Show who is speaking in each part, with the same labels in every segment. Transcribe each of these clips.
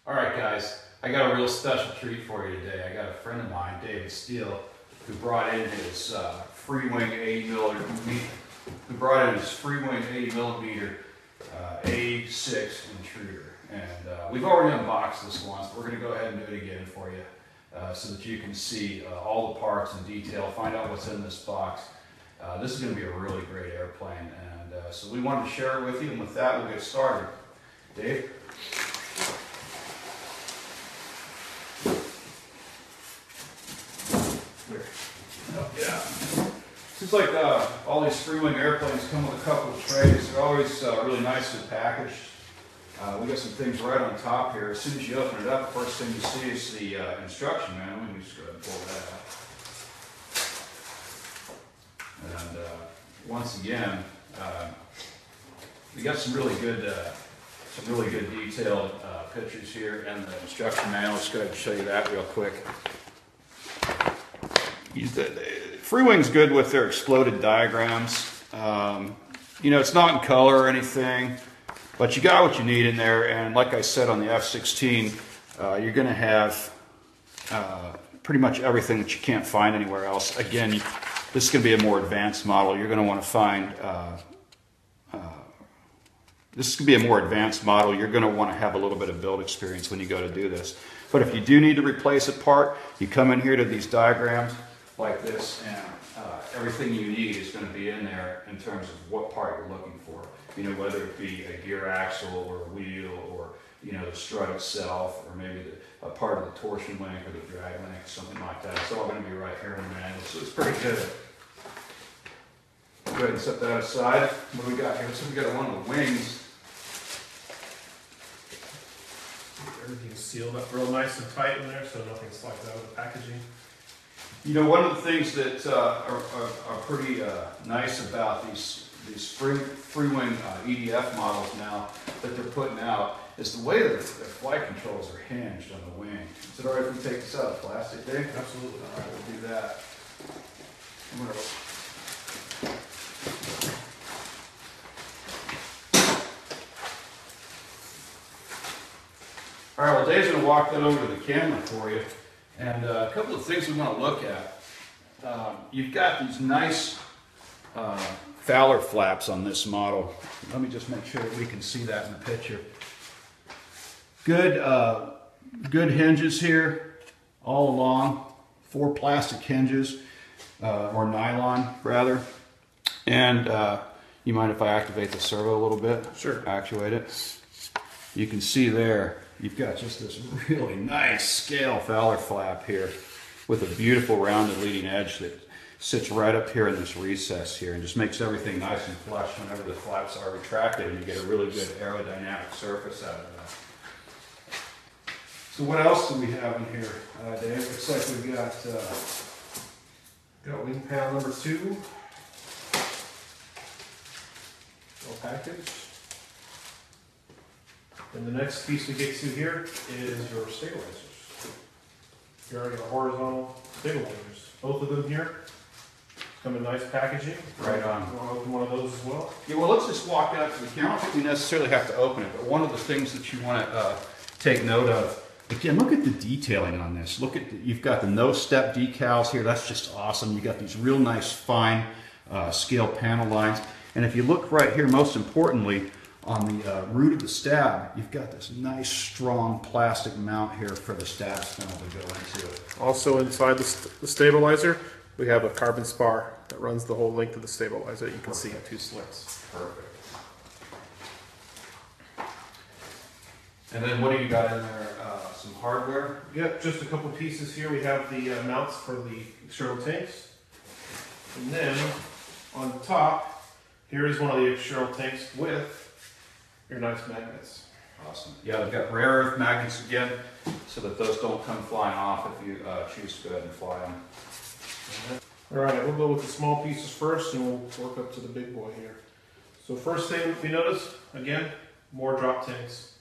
Speaker 1: All right, guys, I got a real special treat for you today. I got a friend of mine, David Steele, who brought in his Freewing 80 millimeter A-6 intruder. And we've already unboxed this once, but we're going to go ahead and do it again for you so that you can see all the parts in detail, find out what's in this box. This is going to be a really great airplane, and so we wanted to share it with you, and with that we'll get started. Dave? Yeah. Seems like all these Freewing airplanes come with a couple of trays. They're always really nicely packaged. We got some things right on top here. As soon as you open it up, the first thing you see is the instruction manual. Let me just go ahead and pull that out. And once again, we got some really good detailed pictures here and the instruction manual. Let's go ahead and show you that real quick. Freewing's good with their exploded diagrams. You know, it's not in color or anything, but you got what you need in there. And like I said on the F-16, you're going to have pretty much everything that you can't find anywhere else. Again, this is going to be a more advanced model. You're going to want to find this is going to be a more advanced model. You're going to want to have a little bit of build experience when you go to do this. But if you do need to replace a part, you come in here to these diagrams like this, and everything you need is going to be in there in terms of what part you're looking for. You know, whether it be a gear axle or a wheel, or you know, the strut itself, or maybe a part of the torsion link or the drag link, something like that. It's all going to be right here in the manual, so it's pretty good. Go ahead and set that aside. What do we got here? So we got one of the wings.
Speaker 2: Everything's sealed up real nice and tight in there, so nothing slides out of the packaging.
Speaker 1: You know, one of the things that are pretty nice about these Freewing EDF models now that they're putting out is the way that the flight controls are hinged on the wing. Is it all right if we take this out of plastic, Dave?
Speaker 2: Absolutely.
Speaker 1: All right, we'll do that. All right, well, Dave's going to walk that over to the camera for you. And a couple of things we want to look at. You've got these nice Fowler flaps on this model. Let me just make sure that we can see that in the picture. Good hinges here all along. 4 plastic hinges, or nylon rather. And you mind if I activate the servo a little bit?
Speaker 2: Sure.
Speaker 1: Actuate it. You can see there, you've got just this really nice scale Fowler flap here with a beautiful rounded leading edge that sits right up here in this recess here and just makes everything nice and flush whenever the flaps are retracted, and you get a really good aerodynamic surface out of that. So what else do we have in here, Dave? Looks like we've
Speaker 2: got wing panel number 2. All packaged. And the next piece we get to here is your stabilizers. Here are your horizontal stabilizers. Both of them here come in nice packaging.
Speaker 1: Right on.
Speaker 2: You want to open one of those as well?
Speaker 1: Yeah, well, let's just walk out to the camera. I don't think we necessarily have to open it, but one of the things that you want to take note of, again, look at the detailing on this. Look at you've got the no-step decals here. That's just awesome. You got these real nice fine scale panel lines, and if you look right here, most importantly, on the root of the stab, you've got this nice, strong plastic mount here for the stab spindle to go into it.
Speaker 2: Also inside the stabilizer, we have a carbon spar that runs the whole length of the stabilizer. You can see in 2 slits.
Speaker 1: Perfect. And then what do you got in there? Some hardware?
Speaker 2: Yep, just a couple pieces here. We have the mounts for the external tanks. And then on the top, here is one of the external tanks with your nice magnets.
Speaker 1: Awesome. Yeah, they've got rare earth magnets again, so that those don't come flying off if you choose to go ahead and fly them.
Speaker 2: All right, we'll go with the small pieces first, and we'll work up to the big boy here. So first thing we notice, again, more drop tanks.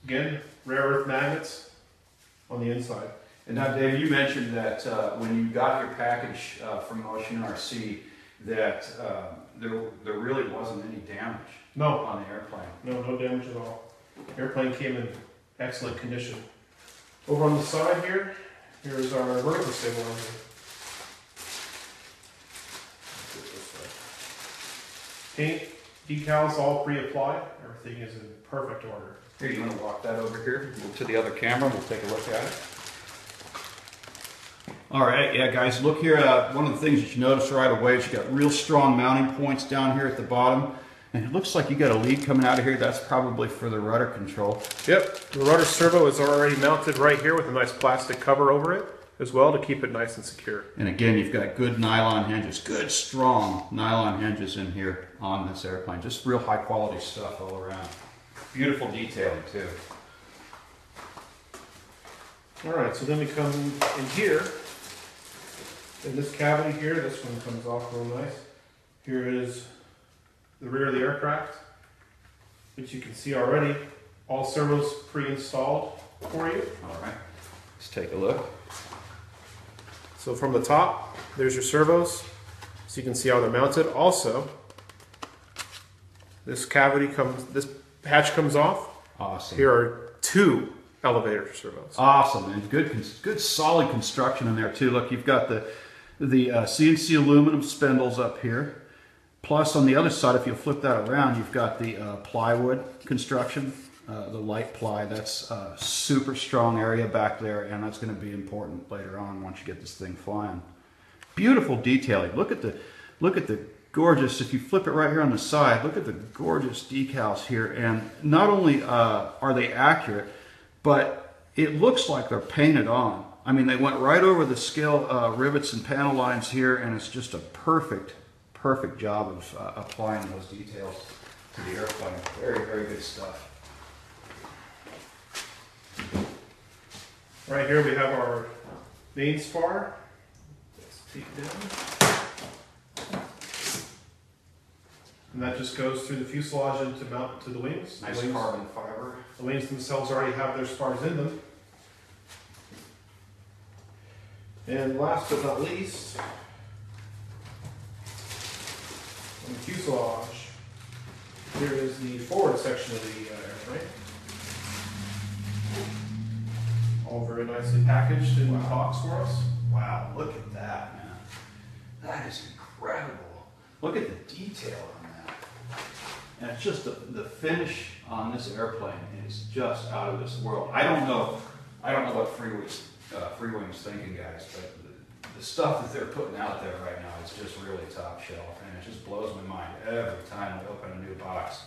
Speaker 2: Again, rare earth magnets on the inside.
Speaker 1: And now, Dave, you mentioned that when you got your package from Ocean RC, that there really wasn't any damage
Speaker 2: No.
Speaker 1: on the airplane.
Speaker 2: No damage at all. Airplane came in excellent condition. Over on the side here, here's our vertical stabilizer. Paint, decals all pre-applied. Everything is in perfect order.
Speaker 1: Here, you want to walk that over here to the other camera? We'll take a look at it. All right, yeah, guys, look here. One of the things that you notice right away is you got real strong mounting points down here at the bottom. And it looks like you got a lead coming out of here. That's probably for the rudder control.
Speaker 2: Yep, the rudder servo is already mounted right here with a nice plastic cover over it as well to keep it nice and secure.
Speaker 1: And again, you've got good nylon hinges, good strong nylon hinges in here on this airplane. Just real high quality stuff all around. Beautiful detailing too.
Speaker 2: All right, so then we come in here. In this cavity here, this one comes off real nice. Here is the rear of the aircraft, which you can see already. All servos pre-installed for you.
Speaker 1: All right, let's take a look.
Speaker 2: So from the top, there's your servos. So you can see how they're mounted. Also, this hatch comes off.
Speaker 1: Awesome.
Speaker 2: Here are 2 elevator servos.
Speaker 1: Awesome, and good solid construction in there too. Look, you've got the CNC aluminum spindles up here. Plus on the other side, if you flip that around, you've got the plywood construction, the light ply. That's a super strong area back there, and that's going to be important later on once you get this thing flying. Beautiful detailing. Look at the gorgeous, if you flip it right here on the side, look at the gorgeous decals here. And not only are they accurate, but it looks like they're painted on. I mean, they went right over the scale rivets and panel lines here, and it's just a perfect job of applying those details to the airplane. Very, very good stuff.
Speaker 2: Right here we have our main spar. Let's take it down. And that just goes through the fuselage and to mount to the wings.
Speaker 1: Nice carbon fiber.
Speaker 2: The wings themselves already have their spars in them. And last but not least, on the fuselage, here is the forward section of the airframe. All very nicely packaged in box for us.
Speaker 1: Wow, look at that, man. That is incredible. Look at the detail on that. And it's just the finish on this airplane is just out of this world. I don't know what Freewing's thinking, guys, but the stuff that they're putting out there right now is just really top shelf, and it just blows my mind every time we open a new box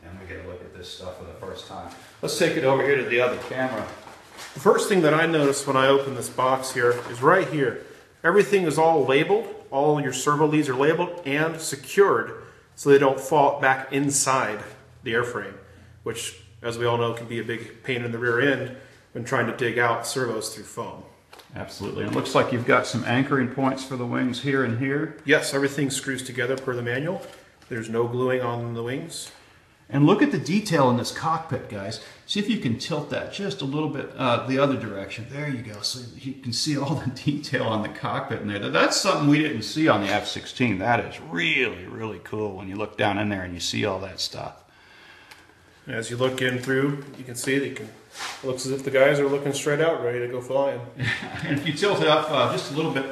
Speaker 1: and we get to look at this stuff for the first time. Let's take it over here to the other camera.
Speaker 2: The first thing that I noticed when I opened this box here is right here. Everything is all labeled. All your servo leads are labeled and secured so they don't fall back inside the airframe, which, as we all know, can be a big pain in the rear end when trying to dig out servos through foam.
Speaker 1: Absolutely. And it looks like you've got some anchoring points for the wings here and here.
Speaker 2: Yes, everything screws together per the manual. There's no gluing on the wings.
Speaker 1: And look at the detail in this cockpit, guys. See if you can tilt that just a little bit the other direction. There you go. So you can see all the detail on the cockpit in there. That's something we didn't see on the F-16. That is really, really cool when you look down in there and you see all that stuff.
Speaker 2: As you look in through, you can see that it looks as if the guys are looking straight out, ready to go flying.
Speaker 1: And if you tilt it up just a little bit,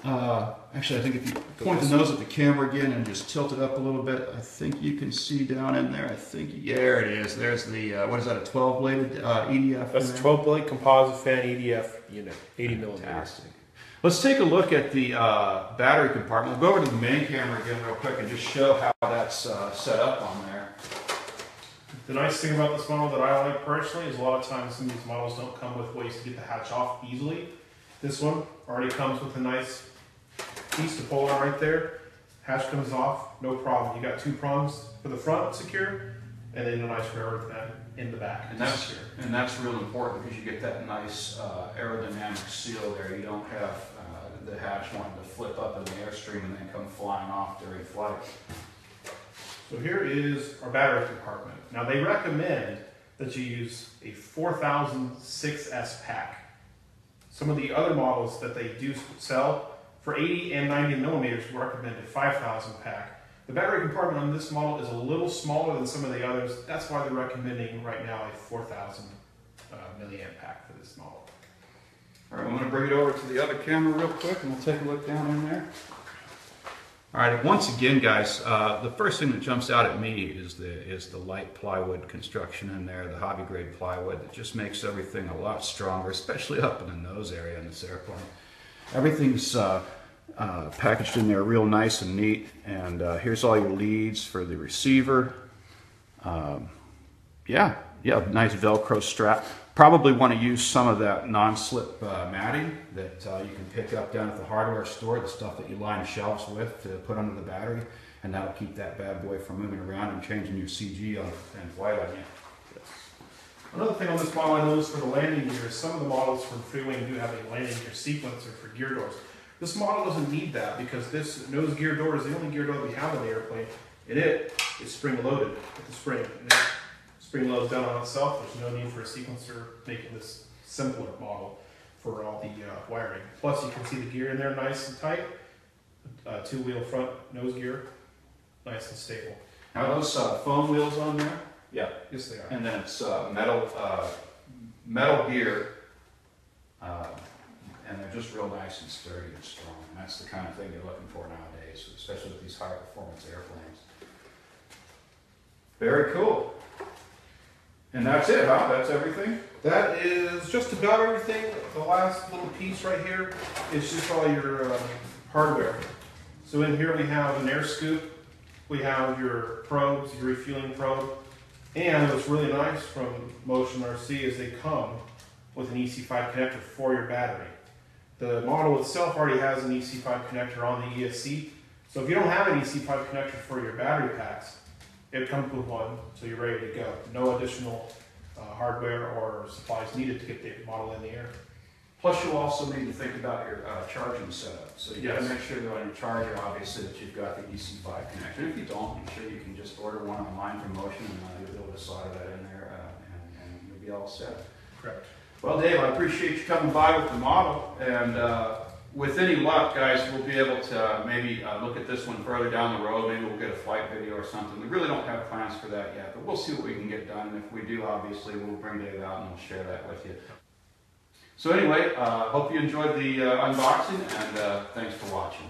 Speaker 1: actually I think if you point the nose at the camera again and just tilt it up a little bit, I think you can see down in there, there it is. There's the, what is that, a 12-bladed EDF?
Speaker 2: That's a 12-blade composite fan EDF unit, 80 millimeters.
Speaker 1: Fantastic. Let's take a look at the battery compartment. We'll go over to the main camera again real quick and just show how that's set up on there.
Speaker 2: The nice thing about this model that I like personally is a lot of times some of these models don't come with ways to get the hatch off easily. This one already comes with a nice piece to pull on right there. Hatch comes off, no problem. You got 2 prongs for the front secure, and then a nice rubber vent in the back.
Speaker 1: And that's real important because you get that nice aerodynamic seal there. You don't have the hatch wanting to flip up in the airstream and then come flying off during flight.
Speaker 2: So here is our battery compartment. Now they recommend that you use a 4000 6S pack. Some of the other models that they do sell for 80 and 90 millimeters recommend a 5000 pack. The battery compartment on this model is a little smaller than some of the others. That's why they're recommending right now a 4000 milliamp pack for this model.
Speaker 1: All right, I'm going to bring it over to the other camera real quick, and we'll take a look down in there. All right, once again, guys, the first thing that jumps out at me is the light plywood construction in there, the hobby grade plywood that just makes everything a lot stronger, especially up in the nose area in this airplane. Everything's packaged in there real nice and neat, and here's all your leads for the receiver. Yeah, nice Velcro strap. Probably want to use some of that non-slip matting that you can pick up down at the hardware store, the stuff that you line shelves with to put under the battery, and that'll keep that bad boy from moving around and changing your CG on and white on you.
Speaker 2: Yes. Another thing on this model I noticed for the landing gear is some of the models from Freewing do have a landing gear sequencer for gear doors. This model doesn't need that because this nose gear door is the only gear door we have on the airplane, and it is spring loaded with the spring. Spring loads down on itself. There's no need for a sequencer, making this simpler model for all the wiring. Plus, you can see the gear in there nice and tight. Two-wheel front nose gear, nice and stable.
Speaker 1: Now those foam wheels on there?
Speaker 2: Yeah, yes they are.
Speaker 1: And then it's metal gear, and they're just real nice and sturdy and strong. And that's the kind of thing you're looking for nowadays, especially with these high-performance airplanes. Very cool. And that's it, huh? That's everything?
Speaker 2: That is just about everything. The last little piece right here is just all your hardware. So in here we have an air scoop, we have your probes, your refueling probe, and what's really nice from Motion RC is they come with an EC5 connector for your battery. The model itself already has an EC5 connector on the ESC, so if you don't have an EC5 connector for your battery packs, it comes with one, so you're ready to go. No additional hardware or supplies needed to get the model in the air.
Speaker 1: Plus, you'll also need to think about your charging setup. So you got to
Speaker 2: Yes.
Speaker 1: make sure that on your charger, obviously, that you've got the EC5 connector. If you don't, I'm sure you can just order one online from Motion, and you'll be able to solder that in there, and you'll be all set.
Speaker 2: Correct.
Speaker 1: Well, Dave, I appreciate you coming by with the model, and with any luck, guys, we'll be able to maybe look at this one further down the road. Maybe we'll get a flight video or something. We really don't have plans for that yet, but we'll see what we can get done. And if we do, obviously, we'll bring Dave out and we'll share that with you. So anyway, hope you enjoyed the unboxing, and thanks for watching.